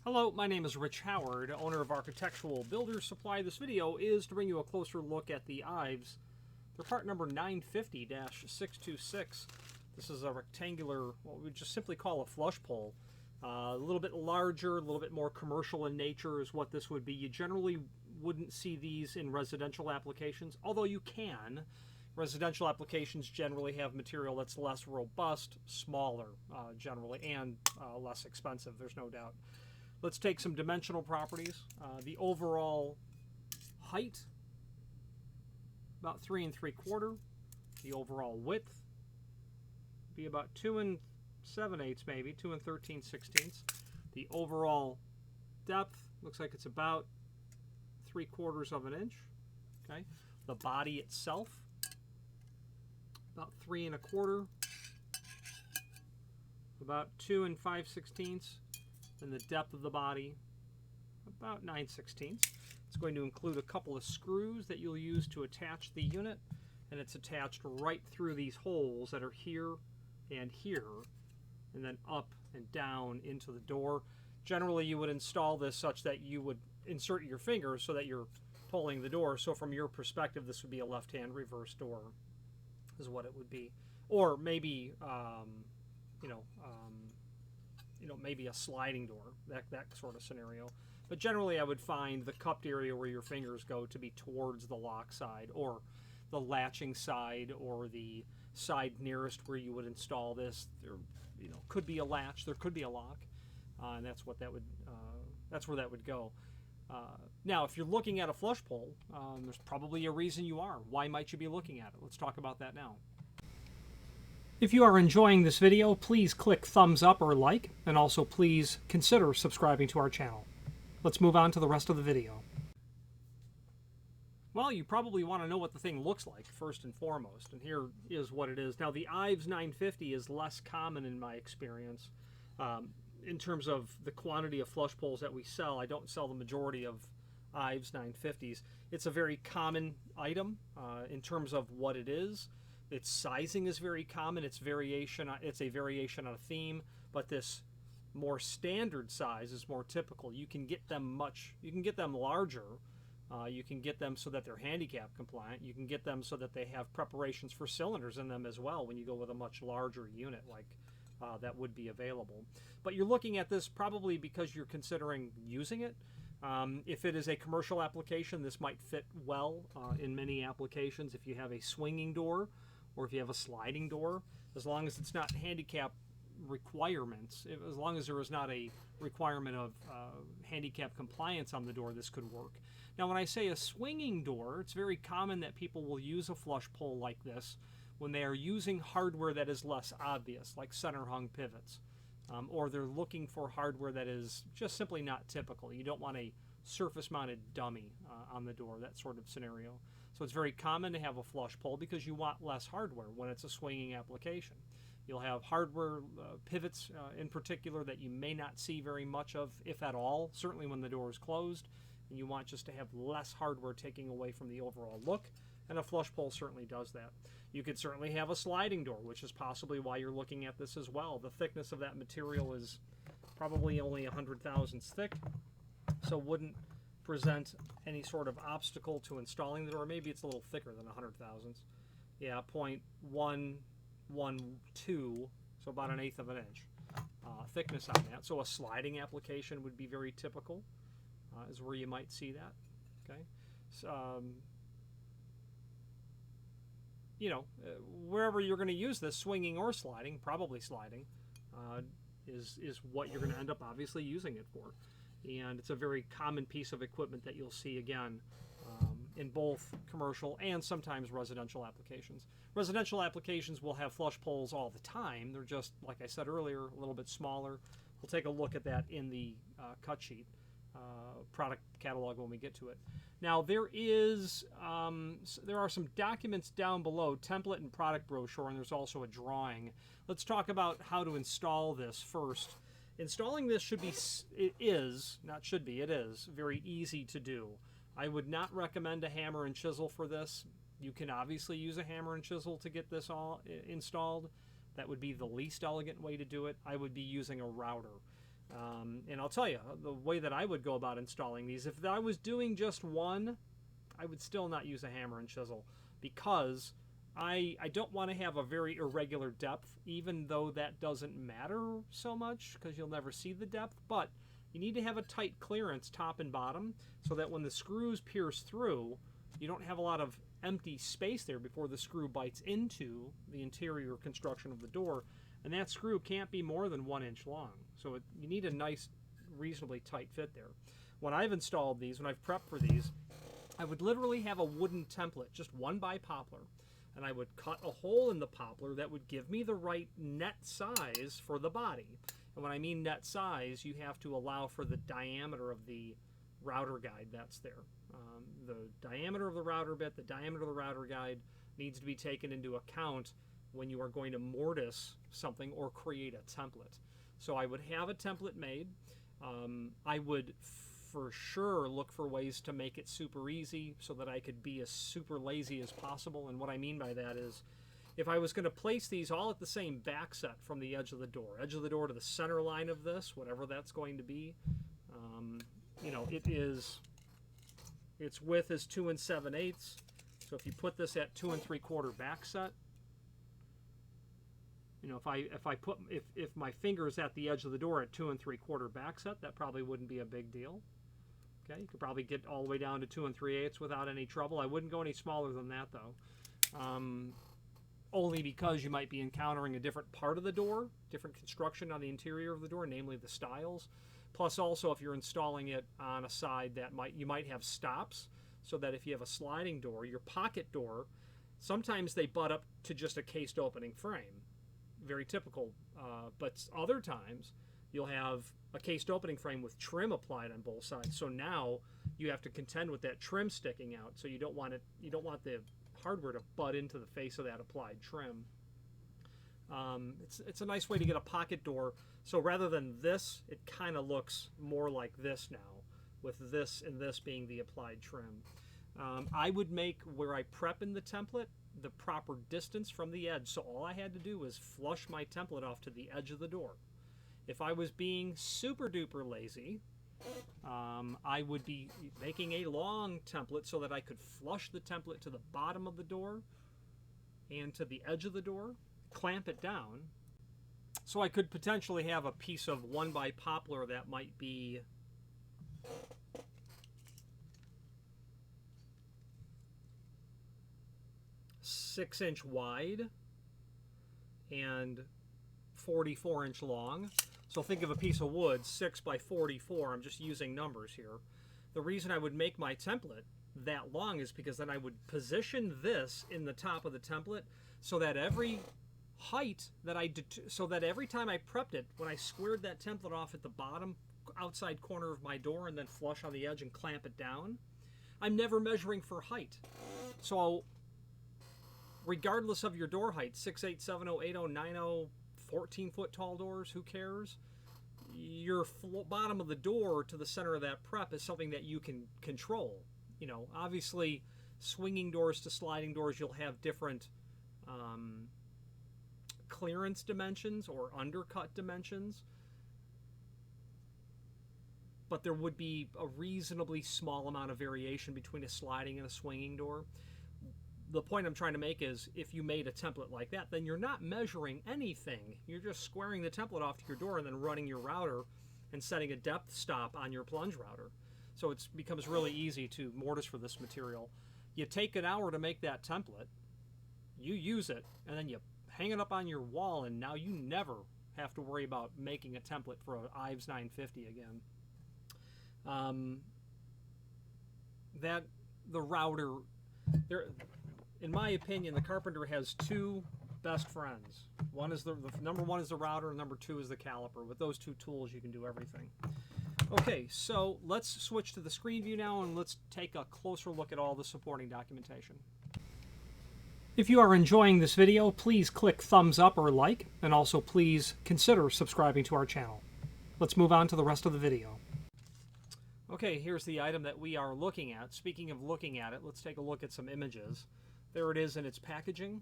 Hello, my name is Rich Howard, owner of Architectural Builder Supply. This video is to bring you a closer look at the IVES. They're part number 950-626. This is a rectangular, what we would just simply call a flush pole. A little bit larger, a little bit more commercial in nature is what this would be. You generally wouldn't see these in residential applications, although you can. Residential applications generally have material that's less robust, smaller generally, and less expensive, there's no doubt. Let's take some dimensional properties. The overall height, about 3 3/4. The overall width be about 2 7/8, maybe 2 13/16. The overall depth looks like it's about 3/4 of an inch. Okay, the body itself about 3 1/4, about 2 5/16. And the depth of the body about 9/16. It's going to include a couple of screws that you'll use to attach the unit, and it's attached right through these holes that are here, and then up and down into the door. Generally you would install this such that you would insert your finger so that you're pulling the door. So from your perspective, this would be a left-hand reverse door is what it would be. Or maybe maybe a sliding door, that sort of scenario. But generally I would find the cupped area where your fingers go to be towards the lock side, or the latching side, or the side nearest where you would install this. There could be a latch, there could be a lock, and that's where that would go. Now if you're looking at a flush pole, there's probably a reason you are. Why might you be looking at it? Let's talk about that now. If you are enjoying this video, please click thumbs up or like, and also please consider subscribing to our channel. Let's move on to the rest of the video. Well, you probably want to know what the thing looks like first and foremost, and here is what it is. Now the IVES 950 is less common in my experience. In terms of the quantity of flush poles that we sell, I don't sell the majority of IVES 950s. It's a very common item in terms of what it is. Its sizing is very common. It's a variation on a theme, but this more standard size is more typical. You can get them larger. You can get them so that they're handicap compliant. You can get them so that they have preparations for cylinders in them as well when you go with a much larger unit like that would be available. But you're looking at this probably because you're considering using it. If it is a commercial application, this might fit well in many applications. If you have a swinging door, or if you have a sliding door, as long as it's not handicap requirements, as long as there is not a requirement of handicap compliance on the door, this could work. Now when I say a swinging door, it's very common that people will use a flush pole like this when they are using hardware that is less obvious, like center hung pivots, or they're looking for hardware that is just simply not typical. You don't want a surface mounted dummy on the door, that sort of scenario. So it's very common to have a flush pole because you want less hardware when it's a swinging application. You'll have hardware pivots in particular that you may not see very much of, if at all, certainly when the door is closed, and you want just to have less hardware taking away from the overall look, and a flush pole certainly does that. You could certainly have a sliding door, which is possibly why you're looking at this as well. The thickness of that material is probably only 100 thousandths thick, so wouldn't present any sort of obstacle to installing the door. Maybe it's a little thicker than 100 thousandths. Yeah, 0.112, so about 1/8 of an inch thickness on that. So a sliding application would be very typical, is where you might see that. Okay, so, wherever you're going to use this, swinging or sliding, probably sliding, is what you're going to end up obviously using it for. And it's a very common piece of equipment that you'll see again in both commercial and sometimes residential applications. Residential applications will have flush poles all the time. They're just, like I said earlier, a little bit smaller. We'll take a look at that in the cut sheet product catalog when we get to it. Now there are some documents down below, template and product brochure, and there's also a drawing. Let's talk about how to install this first. Installing this it is very easy to do. I would not recommend a hammer and chisel for this. You can obviously use a hammer and chisel to get this all installed. That would be the least elegant way to do it. I would be using a router. And I'll tell you, the way that I would go about installing these, if I was doing just one, I would still not use a hammer and chisel, because I don't want to have a very irregular depth, even though that doesn't matter so much because you'll never see the depth. But you need to have a tight clearance top and bottom so that when the screws pierce through, you don't have a lot of empty space there before the screw bites into the interior construction of the door. And that screw can't be more than 1 inch long. So you need a nice, reasonably tight fit there. When I've installed these, when I've prepped for these, I would literally have a wooden template, just one by poplar. And I would cut a hole in the poplar that would give me the right net size for the body. And when I mean net size, you have to allow for the diameter of the router guide that's there. The diameter of the router bit, the diameter of the router guide needs to be taken into account when you are going to mortise something or create a template. So I would have a template made. I would for sure look for ways to make it super easy so that I could be as super lazy as possible. And what I mean by that is, if I was going to place these all at the same back set from the edge of the door to the center line of this, whatever that's going to be, you know, its width is 2 7/8. So if you put this at 2 3/4 back set, you know, if my finger is at the edge of the door at 2 3/4 back set, that probably wouldn't be a big deal. Okay, you could probably get all the way down to 2 3/8 without any trouble. I wouldn't go any smaller than that though. Only because you might be encountering a different part of the door, different construction on the interior of the door, namely the stiles. Plus also if you're installing it on a side that you might have stops, so that if you have a sliding door, your pocket door, sometimes they butt up to just a cased opening frame. Very typical, but other times you'll have a cased opening frame with trim applied on both sides. So now you have to contend with that trim sticking out. So you don't want the hardware to butt into the face of that applied trim. It's a nice way to get a pocket door. So rather than this, it kind of looks more like this now, with this and this being the applied trim. I would make where I prep in the template the proper distance from the edge. So all I had to do was flush my template off to the edge of the door. If I was being super duper lazy, I would be making a long template so that I could flush the template to the bottom of the door and to the edge of the door, clamp it down. So I could potentially have a piece of 1 by poplar that might be .6" wide and 44" long. So think of a piece of wood, 6 by 44. I'm just using numbers here. The reason I would make my template that long is because then I would position this in the top of the template so that every height that so that every time I prepped it, when I squared that template off at the bottom outside corner of my door and then flush on the edge and clamp it down, I'm never measuring for height. So regardless of your door height, 6'8", 7'0", 8'0", 9'0", 14-foot tall doors, who cares? Your bottom of the door to the center of that prep is something that you can control. You know, obviously, swinging doors to sliding doors, you'll have different clearance dimensions or undercut dimensions, but there would be a reasonably small amount of variation between a sliding and a swinging door. The point I'm trying to make is, if you made a template like that, then you're not measuring anything. You're just squaring the template off to your door and then running your router and setting a depth stop on your plunge router. So it becomes really easy to mortise for this material. You take an hour to make that template, you use it, and then you hang it up on your wall, and now you never have to worry about making a template for an IVES 950 again. The router, in my opinion, the carpenter has two best friends. One is the number one is the router, and number two is the caliper. With those two tools, you can do everything. Okay, so let's switch to the screen view now, and let's take a closer look at all the supporting documentation. If you are enjoying this video, please click thumbs up or like, and also please consider subscribing to our channel. Let's move on to the rest of the video. Okay, here's the item that we are looking at. Speaking of looking at it, let's take a look at some images. There it is in its packaging.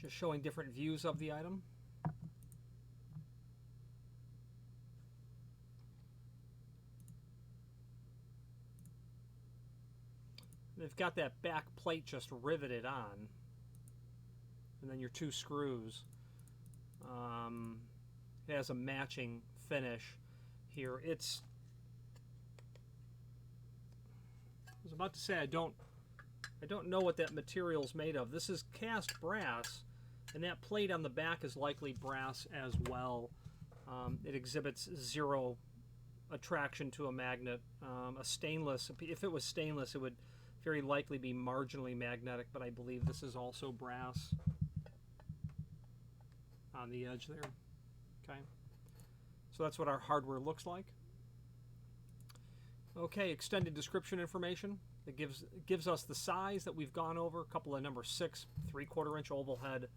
Just showing different views of the item. They've got that back plate just riveted on, and then your two screws. It has a matching finish here. I was about to say I don't know what that material's made of. This is cast brass, and that plate on the back is likely brass as well. It exhibits zero attraction to a magnet. A stainless, if it was stainless, it would very likely be marginally magnetic, but I believe this is also brass on the edge there. Okay, so that's what our hardware looks like. Okay, extended description information. It gives us the size that we've gone over. A couple of number 6 3/4 inch oval head.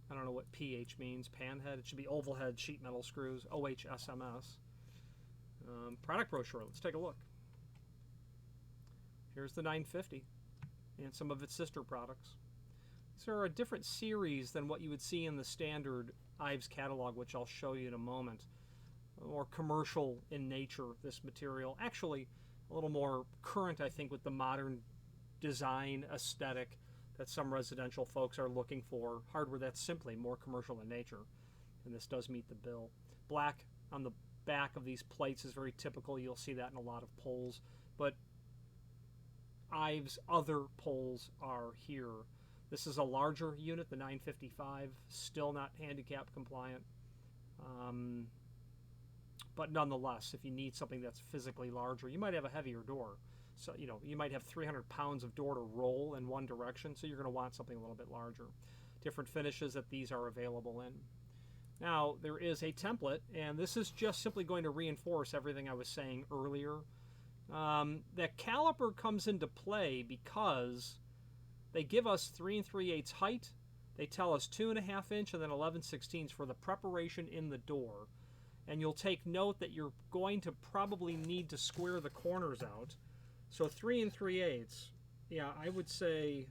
I don't know what PH means. Pan head. It should be oval head sheet metal screws. OHSMS. Product brochure. Let's take a look. Here's the 950 and some of its sister products. These are a different series than what you would see in the standard IVES catalog, which I'll show you in a moment. More commercial in nature, this material. Actually, a little more current, I think, with the modern design aesthetic that some residential folks are looking for. Hardware that's simply more commercial in nature, and this does meet the bill. Black on the back of these plates is very typical. You'll see that in a lot of poles, but IVES other poles are here. This is a larger unit, the 955, still not handicap compliant. But nonetheless, if you need something that's physically larger, you might have a heavier door. So, you might have 300 pounds of door to roll in one direction, so you're going to want something a little bit larger. Different finishes that these are available in. Now, there is a template, and this is just simply going to reinforce everything I was saying earlier. That caliper comes into play because they give us 3 3/8 height. They tell us 2.5 inch and then 11/16 for the preparation in the door. And you'll take note that you're going to probably need to square the corners out. So 3 3/8, yeah, I would say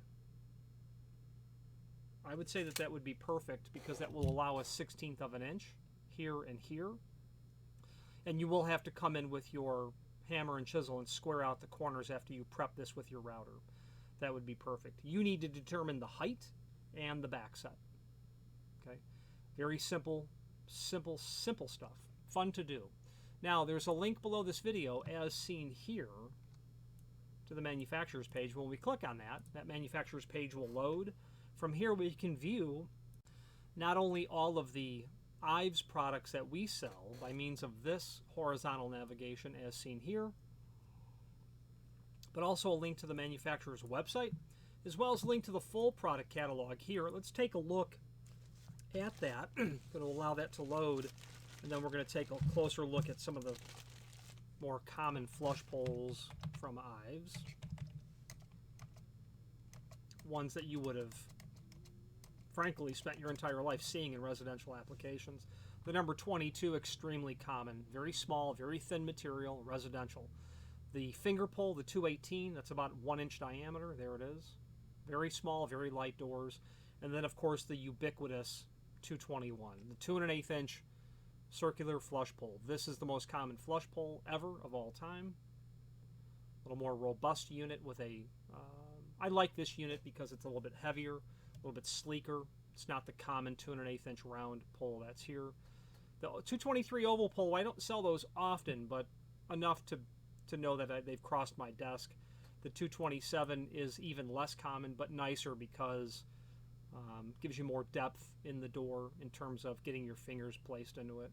that would be perfect, because that will allow a 1/16 of an inch here and here. And you will have to come in with your hammer and chisel and square out the corners after you prep this with your router. That would be perfect. You need to determine the height and the back set. Okay, very simple stuff. Fun to do. Now, there's a link below this video, as seen here, to the manufacturer's page. When we click on that manufacturer's page will load. From here, we can view not only all of the IVES products that we sell by means of this horizontal navigation, as seen here, but also a link to the manufacturer's website, as well as a link to the full product catalog here. Let's take a look at that. I'm going to allow that to load, and then we're going to take a closer look at some of the more common flush poles from IVES. Ones that you would have, frankly, spent your entire life seeing in residential applications. The number 22, extremely common. Very small, very thin material, residential. The finger pole, the 218, that's about 1 inch diameter. There it is. Very small, very light doors. And then, of course, the ubiquitous 221, the 2 1/8 inch circular flush pole. This is the most common flush pole ever of all time. A little more robust unit with a, I like this unit because it's a little bit heavier, a little bit sleeker. It's not the common 2 1/8 inch round pole that's here. The 223 oval pole, I don't sell those often, but enough to know that they've crossed my desk. The 227 is even less common, but nicer because gives you more depth in the door in terms of getting your fingers placed into it.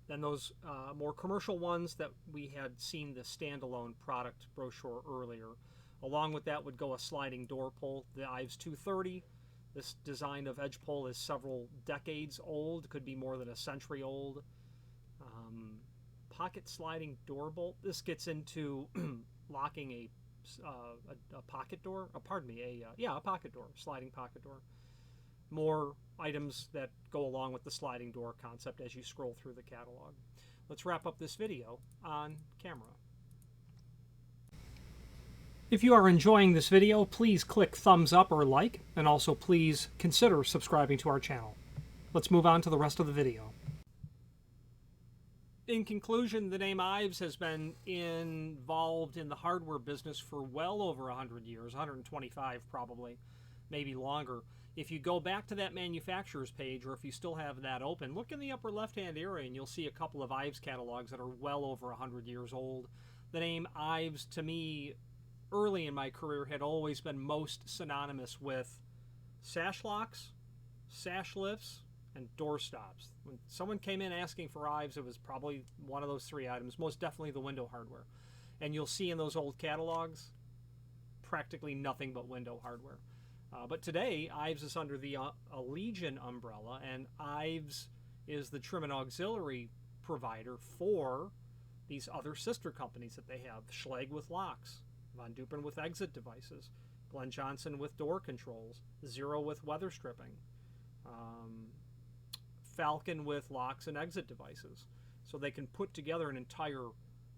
Then those more commercial ones that we had seen the standalone product brochure earlier. Along with that would go a sliding door pole, the IVES 230. This design of edge pole is several decades old, could be more than a century old. Pocket sliding door bolt. This gets into locking a pocket door. A pocket door, sliding pocket door. More items that go along with the sliding door concept as you scroll through the catalog. Let's wrap up this video on camera. If you are enjoying this video, please click thumbs up or like, and also please consider subscribing to our channel. Let's move on to the rest of the video. In conclusion, the name IVES has been involved in the hardware business for well over 100 years, 125 probably, maybe longer. If you go back to that manufacturer's page, or if you still have that open, look in the upper left-hand area and you'll see a couple of IVES catalogs that are well over 100 years old. The name IVES, to me, early in my career, had always been most synonymous with sash locks, sash lifts, and door stops. When someone came in asking for IVES, it was probably one of those three items, most definitely the window hardware. And you'll see in those old catalogs practically nothing but window hardware. But today, IVES is under the Allegion umbrella, and IVES is the trim and auxiliary provider for these other sister companies that they have. Schlage with locks, Von Duprin with exit devices, Glenn Johnson with door controls, Zero with weather stripping, Falcon with locks and exit devices. So they can put together an entire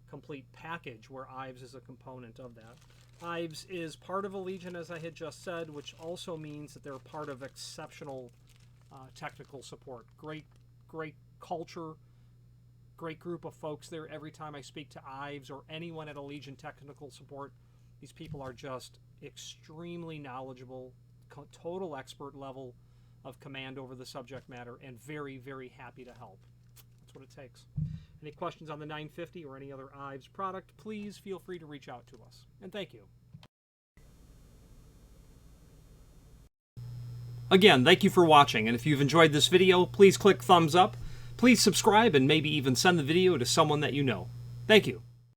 complete package where IVES is a component of that. IVES is part of Allegion, as I had just said, which also means that they're part of exceptional technical support. Great culture, great group of folks there. Every time I speak to IVES or anyone at Allegion Technical Support, these people are just extremely knowledgeable, total expert level of command over the subject matter, and very, very happy to help. That's what it takes. Any questions on the 950 or any other IVES product, please feel free to reach out to us. And thank you. Again, thank you for watching, and if you've enjoyed this video, please click thumbs up, please subscribe, and maybe even send the video to someone that you know. Thank you.